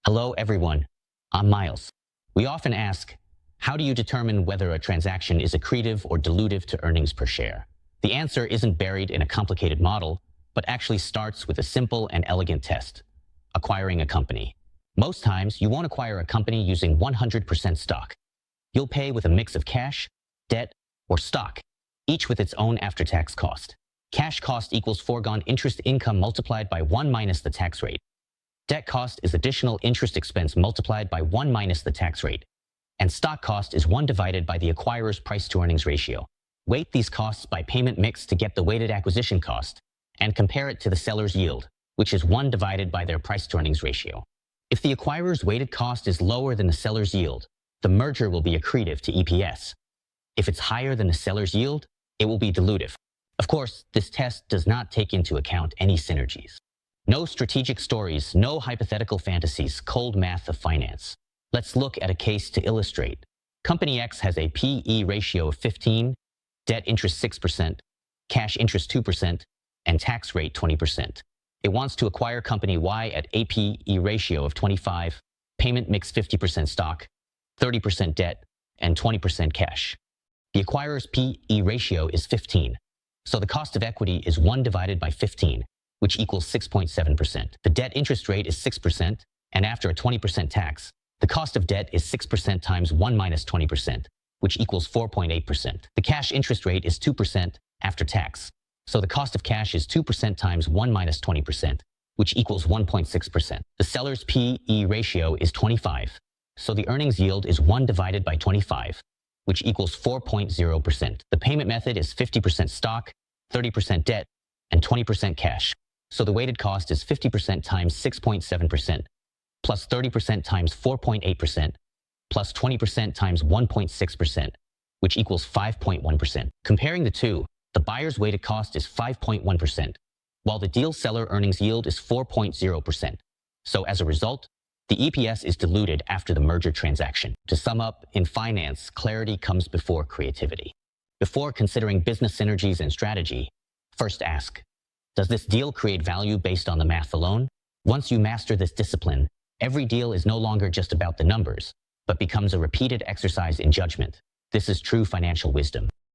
Hello, everyone. I'm Miles. We often ask, how do you determine whether a transaction is accretive or dilutive to earnings per share? The answer isn't buried in a complicated model, but actually starts with a simple and elegant test: acquiring a company. Most times, you won't acquire a company using 100% stock. You'll pay with a mix of cash, debt, or stock, each with its own after-tax cost. Cash cost equals foregone interest income multiplied by 1 minus the tax rate. Debt cost is additional interest expense multiplied by 1 minus the tax rate. And stock cost is 1 divided by the acquirer's price-to-earnings ratio. Weight these costs by payment mix to get the weighted acquisition cost, and compare it to the seller's yield, which is 1 divided by their price-to-earnings ratio. If the acquirer's weighted cost is lower than the seller's yield, the merger will be accretive to EPS. If it's higher than the seller's yield, it will be dilutive. Of course, this test does not take into account any synergies. No strategic stories, no hypothetical fantasies, cold math of finance. Let's look at a case to illustrate. Company X has a P/E ratio of 15, debt interest 6%, cash interest 2%, and tax rate 20%. It wants to acquire company Y at a P/E ratio of 25, payment mix 50% stock, 30% debt, and 20% cash. The acquirer's P/E ratio is 15, so the cost of equity is 1 divided by 15, which equals 6.7%. The debt interest rate is 6%, and after a 20% tax, the cost of debt is 6% times 1 minus 20%, which equals 4.8%. The cash interest rate is 2% after tax, so the cost of cash is 2% times 1 minus 20%, which equals 1.6%. The seller's P/E ratio is 25, so the earnings yield is 1 divided by 25, which equals 4.0%. The payment method is 50% stock, 30% debt, and 20% cash. So the weighted cost is 50% times 6.7%, plus 30% times 4.8%, plus 20% times 1.6%, which equals 5.1%. Comparing the two, the buyer's weighted cost is 5.1%, while the deal seller earnings yield is 4.0%. So as a result, the EPS is diluted after the merger transaction. To sum up, in finance, clarity comes before creativity. Before considering business synergies and strategy, first ask, does this deal create value based on the math alone? Once you master this discipline, every deal is no longer just about the numbers, but becomes a repeated exercise in judgment. This is true financial wisdom.